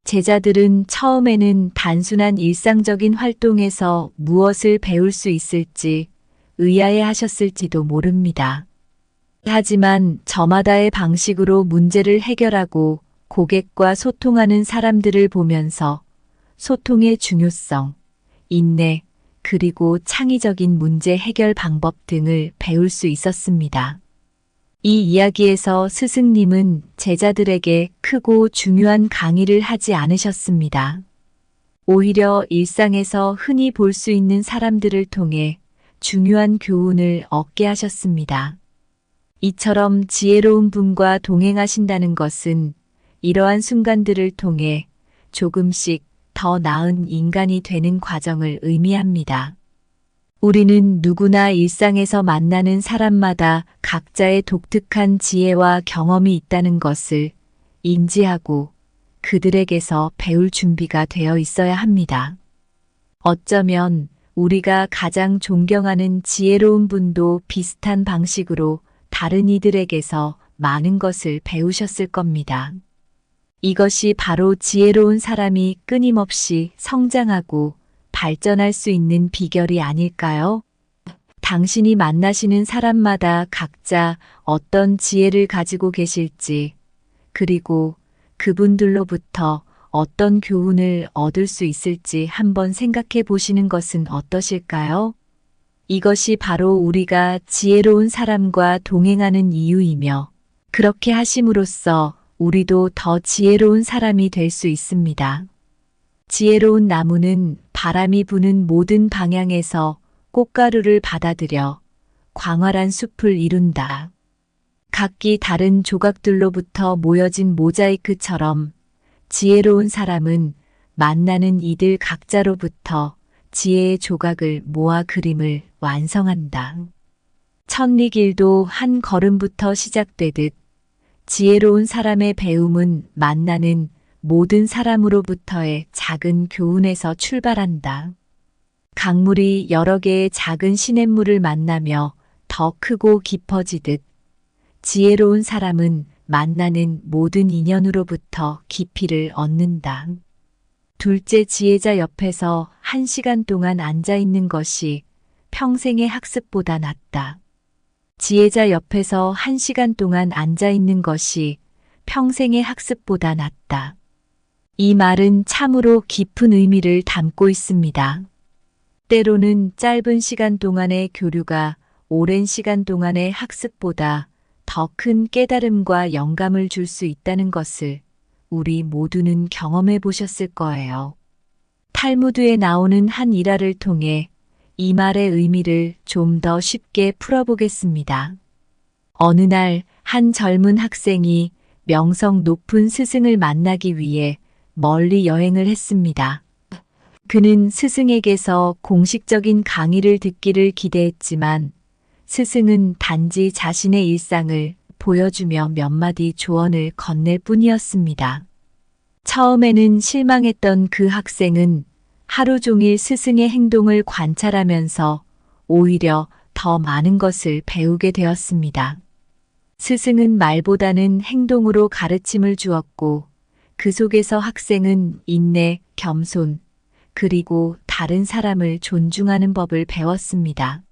제자들은 처음에는 단순한 일상적인 활동에서 무엇을 배울 수 있을지 의아해 하셨을지도 모릅니다. 하지만 저마다의 방식으로 문제를 해결하고 고객과 소통하는 사람들을 보면서 소통의 중요성, 인내, 그리고 창의적인 문제 해결 방법 등을 배울 수 있었습니다. 이 이야기에서 스승님은 제자들에게 크고 중요한 강의를 하지 않으셨습니다. 오히려 일상에서 흔히 볼 수 있는 사람들을 통해 중요한 교훈을 얻게 하셨습니다. 이처럼 지혜로운 분과 동행하신다는 것은 이러한 순간들을 통해 조금씩 더 나은 인간이 되는 과정을 의미합니다. 우리는 누구나 일상에서 만나는 사람마다 각자의 독특한 지혜와 경험이 있다는 것을 인지하고 그들에게서 배울 준비가 되어 있어야 합니다. 어쩌면 우리가 가장 존경하는 지혜로운 분도 비슷한 방식으로 다른 이들에게서 많은 것을 배우셨을 겁니다. 이것이 바로 지혜로운 사람이 끊임없이 성장하고 발전할 수 있는 비결이 아닐까요? 당신이 만나시는 사람마다 각자 어떤 지혜를 가지고 계실지, 그리고 그분들로부터 어떤 교훈을 얻을 수 있을지 한번 생각해 보시는 것은 어떠실까요? 이것이 바로 우리가 지혜로운 사람과 동행하는 이유이며, 그렇게 하심으로써 우리도 더 지혜로운 사람이 될 수 있습니다. 지혜로운 나무는 바람이 부는 모든 방향에서 꽃가루를 받아들여 광활한 숲을 이룬다. 각기 다른 조각들로부터 모여진 모자이크처럼 지혜로운 사람은 만나는 이들 각자로부터 지혜의 조각을 모아 그림을 완성한다. 천리길도 한 걸음부터 시작되듯 지혜로운 사람의 배움은 만나는 모든 사람으로부터의 작은 교훈에서 출발한다. 강물이 여러 개의 작은 시냇물을 만나며 더 크고 깊어지듯 지혜로운 사람은 만나는 모든 인연으로부터 깊이를 얻는다. 둘째 지혜자 옆에서 1시간 동안 앉아 있는 것이 평생의 학습보다 낫다. 지혜자 옆에서 1시간 동안 앉아 있는 것이 평생의 학습보다 낫다. 이 말은 참으로 깊은 의미를 담고 있습니다. 때로는 짧은 시간 동안의 교류가 오랜 시간 동안의 학습보다 더 큰 깨달음과 영감을 줄 수 있다는 것을 우리 모두는 경험해 보셨을 거예요. 탈무드에 나오는 한 일화를 통해 이 말의 의미를 좀 더 쉽게 풀어보겠습니다. 어느 날 한 젊은 학생이 명성 높은 스승을 만나기 위해 멀리 여행을 했습니다. 그는 스승에게서 공식적인 강의를 듣기를 기대했지만 스승은 단지 자신의 일상을 보여주며 몇 마디 조언을 건넬 뿐이었습니다. 처음에는 실망했던 그 학생은 하루 종일 스승의 행동을 관찰하면서 오히려 더 많은 것을 배우게 되었습니다. 스승은 말보다는 행동으로 가르침을 주었고 그 속에서 학생은 인내, 겸손, 그리고 다른 사람을 존중하는 법을 배웠습니다.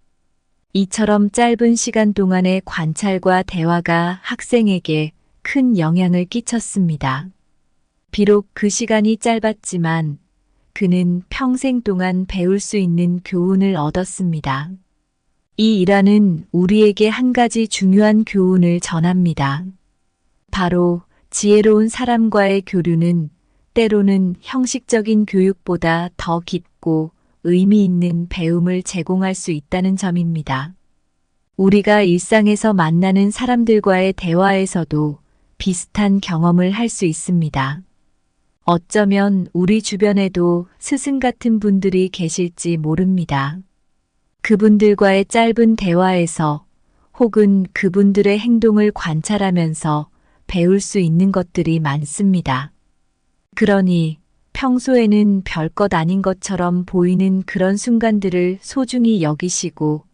이처럼 짧은 시간 동안의 관찰과 대화가 학생에게 큰 영향을 끼쳤습니다. 비록 그 시간이 짧았지만 그는 평생 동안 배울 수 있는 교훈을 얻었습니다. 이 일화는 우리에게 한 가지 중요한 교훈을 전합니다. 바로 지혜로운 사람과의 교류는 때로는 형식적인 교육보다 더 깊고 의미 있는 배움을 제공할 수 있다는 점입니다. 우리가 일상에서 만나는 사람들과의 대화에서도 비슷한 경험을 할 수 있습니다. 어쩌면 우리 주변에도 스승 같은 분들이 계실지 모릅니다. 그분들과의 짧은 대화에서 혹은 그분들의 행동을 관찰하면서 배울 수 있는 것들이 많습니다. 그러니 평소에는 별것 아닌 것처럼 보이는 그런 순간들을 소중히 여기시고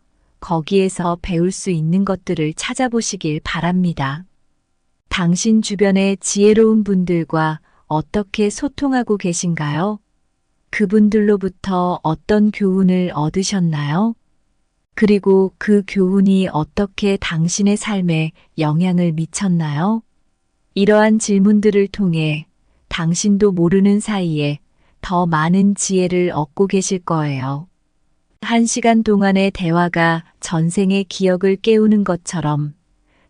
거기에서 배울 수 있는 것들을 찾아보시길 바랍니다. 당신 주변의 지혜로운 분들과 어떻게 소통하고 계신가요? 그분들로부터 어떤 교훈을 얻으셨나요? 그리고 그 교훈이 어떻게 당신의 삶에 영향을 미쳤나요? 이러한 질문들을 통해 당신도 모르는 사이에 더 많은 지혜를 얻고 계실 거예요. 1시간 동안의 대화가 전생의 기억을 깨우는 것처럼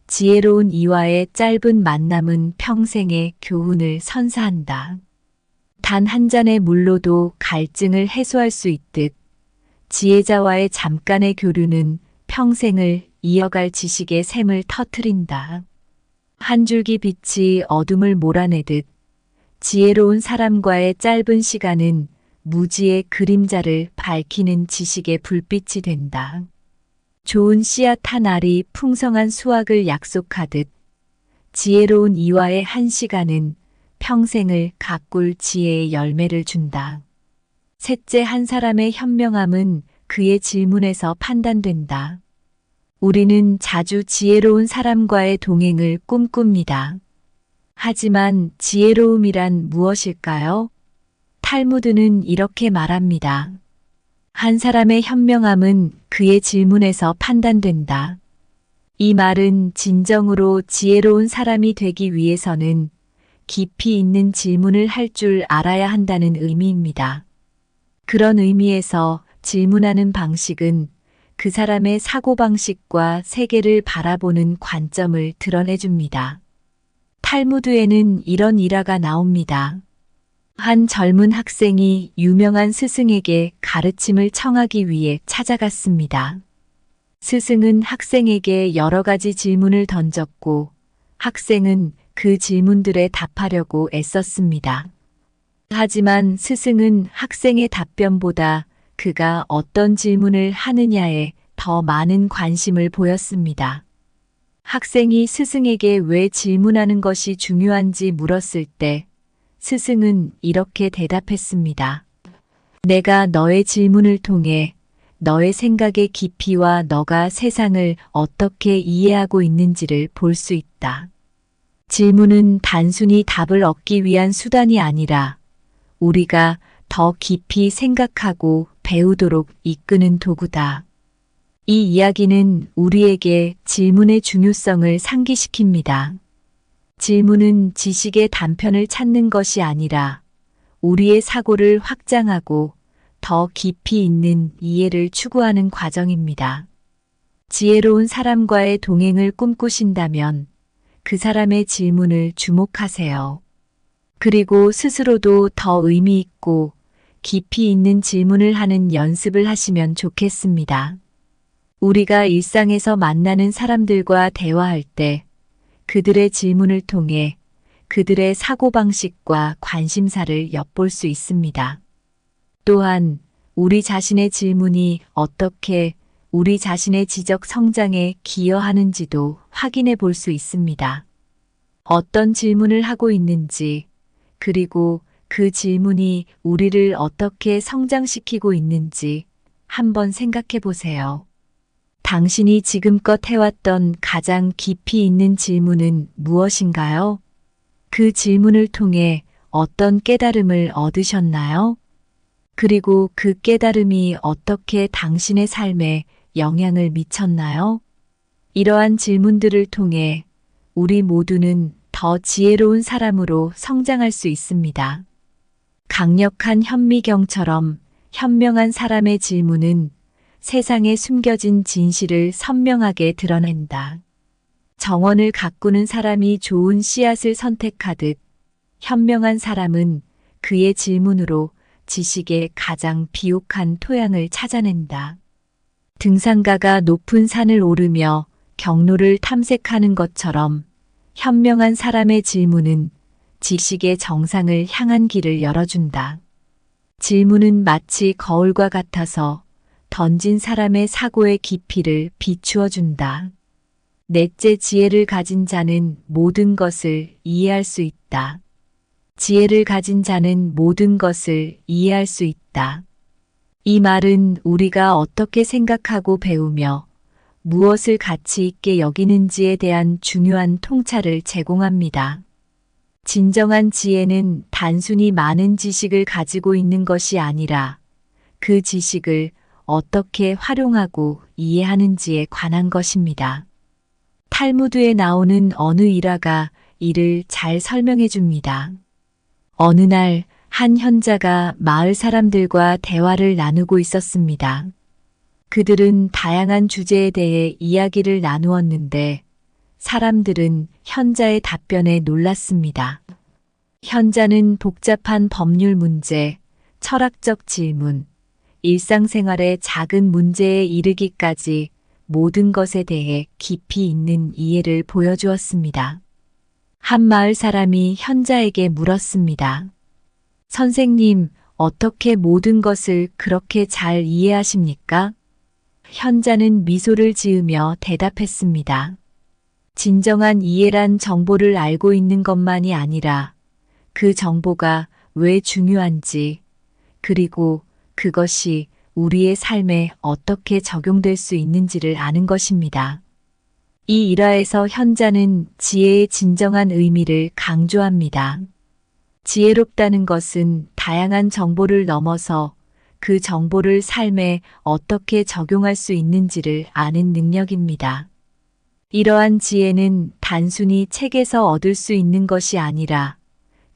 지혜로운 이와의 짧은 만남은 평생의 교훈을 선사한다. 단 한 잔의 물로도 갈증을 해소할 수 있듯 지혜자와의 잠깐의 교류는 평생을 이어갈 지식의 샘을 터트린다. 한 줄기 빛이 어둠을 몰아내듯 지혜로운 사람과의 짧은 시간은 무지의 그림자를 밝히는 지식의 불빛이 된다. 좋은 씨앗 한 알이 풍성한 수확을 약속하듯 지혜로운 이와의 한 시간은 평생을 가꿀 지혜의 열매를 준다. 셋째, 한 사람의 현명함은 그의 질문에서 판단된다. 우리는 자주 지혜로운 사람과의 동행을 꿈꿉니다. 하지만 지혜로움이란 무엇일까요? 탈무드는 이렇게 말합니다. 한 사람의 현명함은 그의 질문에서 판단된다. 이 말은 진정으로 지혜로운 사람이 되기 위해서는 깊이 있는 질문을 할 줄 알아야 한다는 의미입니다. 그런 의미에서 질문하는 방식은 그 사람의 사고방식과 세계를 바라보는 관점을 드러내줍니다. 탈무드에는 이런 일화가 나옵니다. 한 젊은 학생이 유명한 스승에게 가르침을 청하기 위해 찾아갔습니다. 스승은 학생에게 여러 가지 질문을 던졌고 학생은 그 질문들에 답하려고 애썼습니다. 하지만 스승은 학생의 답변보다 그가 어떤 질문을 하느냐에 더 많은 관심을 보였습니다. 학생이 스승에게 왜 질문하는 것이 중요한지 물었을 때 스승은 이렇게 대답했습니다. 내가 너의 질문을 통해 너의 생각의 깊이와 너가 세상을 어떻게 이해하고 있는지를 볼 수 있다. 질문은 단순히 답을 얻기 위한 수단이 아니라 우리가 더 깊이 생각하고 배우도록 이끄는 도구다. 이 이야기는 우리에게 질문의 중요성을 상기시킵니다. 질문은 지식의 단편을 찾는 것이 아니라 우리의 사고를 확장하고 더 깊이 있는 이해를 추구하는 과정입니다. 지혜로운 사람과의 동행을 꿈꾸신다면 그 사람의 질문을 주목하세요. 그리고 스스로도 더 의미 있고 깊이 있는 질문을 하는 연습을 하시면 좋겠습니다. 우리가 일상에서 만나는 사람들과 대화할 때 그들의 질문을 통해 그들의 사고방식과 관심사를 엿볼 수 있습니다. 또한 우리 자신의 질문이 어떻게 우리 자신의 지적 성장에 기여하는지도 확인해 볼 수 있습니다. 어떤 질문을 하고 있는지, 그리고 그 질문이 우리를 어떻게 성장시키고 있는지 한번 생각해 보세요. 당신이 지금껏 해왔던 가장 깊이 있는 질문은 무엇인가요? 그 질문을 통해 어떤 깨달음을 얻으셨나요? 그리고 그 깨달음이 어떻게 당신의 삶에 영향을 미쳤나요? 이러한 질문들을 통해 우리 모두는 더 지혜로운 사람으로 성장할 수 있습니다. 강력한 현미경처럼 현명한 사람의 질문은 세상에 숨겨진 진실을 선명하게 드러낸다. 정원을 가꾸는 사람이 좋은 씨앗을 선택하듯 현명한 사람은 그의 질문으로 지식의 가장 비옥한 토양을 찾아낸다. 등산가가 높은 산을 오르며 경로를 탐색하는 것처럼 현명한 사람의 질문은 지식의 정상을 향한 길을 열어준다. 질문은 마치 거울과 같아서 던진 사람의 사고의 깊이를 비추어준다. 넷째, 지혜를 가진 자는 모든 것을 이해할 수 있다. 지혜를 가진 자는 모든 것을 이해할 수 있다. 이 말은 우리가 어떻게 생각하고 배우며 무엇을 가치 있게 여기는지에 대한 중요한 통찰을 제공합니다. 진정한 지혜는 단순히 많은 지식을 가지고 있는 것이 아니라 그 지식을 어떻게 활용하고 이해하는지에 관한 것입니다. 탈무드에 나오는 어느 일화가 이를 잘 설명해 줍니다. 어느 날 한 현자가 마을 사람들과 대화를 나누고 있었습니다. 그들은 다양한 주제에 대해 이야기를 나누었는데 사람들은 현자의 답변에 놀랐습니다. 현자는 복잡한 법률 문제, 철학적 질문, 일상생활의 작은 문제에 이르기까지 모든 것에 대해 깊이 있는 이해를 보여주었습니다. 한 마을 사람이 현자에게 물었습니다. 선생님, 어떻게 모든 것을 그렇게 잘 이해하십니까? 현자는 미소를 지으며 대답했습니다. 진정한 이해란 정보를 알고 있는 것만이 아니라 그 정보가 왜 중요한지, 그리고 그것이 우리의 삶에 어떻게 적용될 수 있는지를 아는 것입니다. 이 일화에서 현자는 지혜의 진정한 의미를 강조합니다. 지혜롭다는 것은 다양한 정보를 넘어서 그 정보를 삶에 어떻게 적용할 수 있는지를 아는 능력입니다. 이러한 지혜는 단순히 책에서 얻을 수 있는 것이 아니라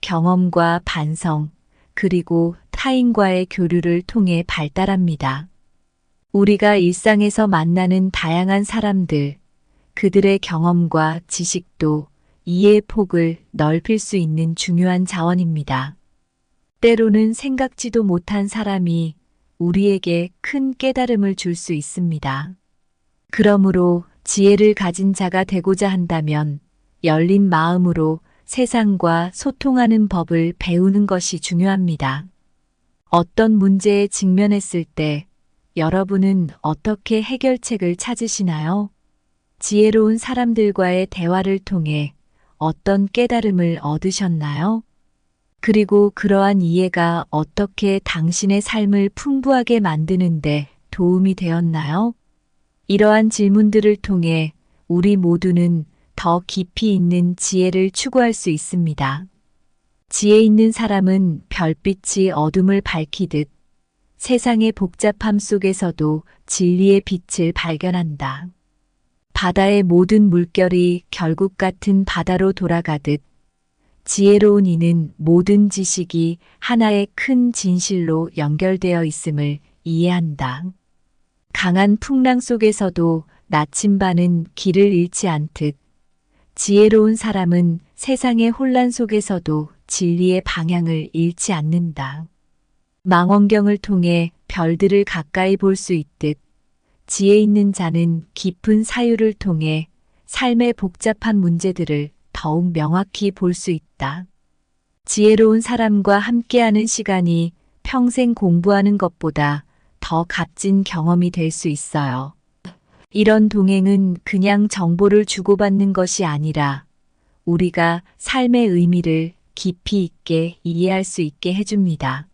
경험과 반성, 그리고 타인과의 교류를 통해 발달합니다. 우리가 일상에서 만나는 다양한 사람들, 그들의 경험과 지식도 이해의 폭을 넓힐 수 있는 중요한 자원입니다. 때로는 생각지도 못한 사람이 우리에게 큰 깨달음을 줄 수 있습니다. 그러므로 지혜를 가진 자가 되고자 한다면 열린 마음으로 세상과 소통하는 법을 배우는 것이 중요합니다. 어떤 문제에 직면했을 때 여러분은 어떻게 해결책을 찾으시나요? 지혜로운 사람들과의 대화를 통해 어떤 깨달음을 얻으셨나요? 그리고 그러한 이해가 어떻게 당신의 삶을 풍부하게 만드는데 도움이 되었나요? 이러한 질문들을 통해 우리 모두는 더 깊이 있는 지혜를 추구할 수 있습니다. 지혜 있는 사람은 별빛이 어둠을 밝히듯 세상의 복잡함 속에서도 진리의 빛을 발견한다. 바다의 모든 물결이 결국 같은 바다로 돌아가듯 지혜로운 이는 모든 지식이 하나의 큰 진실로 연결되어 있음을 이해한다. 강한 풍랑 속에서도 나침반은 길을 잃지 않듯 지혜로운 사람은 세상의 혼란 속에서도 진리의 방향을 잃지 않는다. 망원경을 통해 별들을 가까이 볼 수 있듯 지혜 있는 자는 깊은 사유를 통해 삶의 복잡한 문제들을 더욱 명확히 볼 수 있다. 지혜로운 사람과 함께하는 시간이 평생 공부하는 것보다 더 값진 경험이 될 수 있어요. 이런 동행은 그냥 정보를 주고받는 것이 아니라 우리가 삶의 의미를 깊이 있게 이해할 수 있게 해줍니다.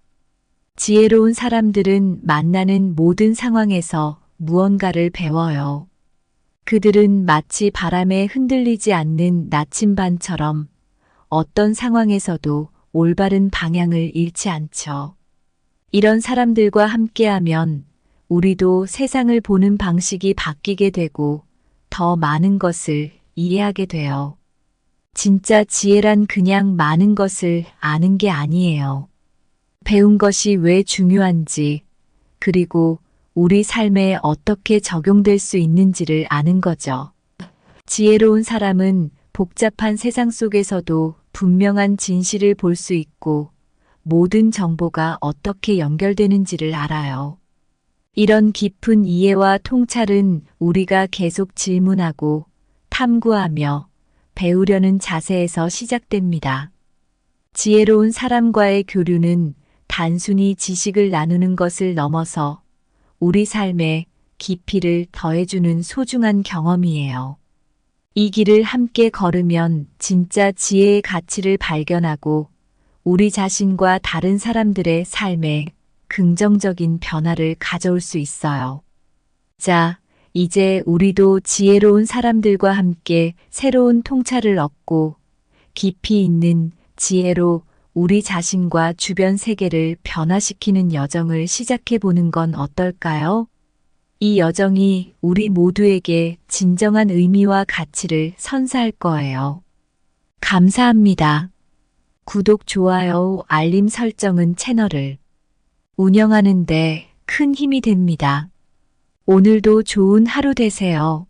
지혜로운 사람들은 만나는 모든 상황에서 무언가를 배워요. 그들은 마치 바람에 흔들리지 않는 나침반처럼 어떤 상황에서도 올바른 방향을 잃지 않죠. 이런 사람들과 함께하면 우리도 세상을 보는 방식이 바뀌게 되고 더 많은 것을 이해하게 돼요. 진짜 지혜란 그냥 많은 것을 아는 게 아니에요. 배운 것이 왜 중요한지, 그리고 우리 삶에 어떻게 적용될 수 있는지를 아는 거죠. 지혜로운 사람은 복잡한 세상 속에서도 분명한 진실을 볼 수 있고 모든 정보가 어떻게 연결되는지를 알아요. 이런 깊은 이해와 통찰은 우리가 계속 질문하고 탐구하며 배우려는 자세에서 시작됩니다. 지혜로운 사람과의 교류는 단순히 지식을 나누는 것을 넘어서 우리 삶에 깊이를 더해주는 소중한 경험이에요. 이 길을 함께 걸으면 진짜 지혜의 가치를 발견하고 우리 자신과 다른 사람들의 삶에 긍정적인 변화를 가져올 수 있어요. 자, 이제 우리도 지혜로운 사람들과 함께 새로운 통찰을 얻고 깊이 있는 지혜로 우리 자신과 주변 세계를 변화시키는 여정을 시작해 보는 건 어떨까요? 이 여정이 우리 모두에게 진정한 의미와 가치를 선사할 거예요. 감사합니다. 구독, 좋아요, 알림 설정은 채널을 운영하는 데 큰 힘이 됩니다. 오늘도 좋은 하루 되세요.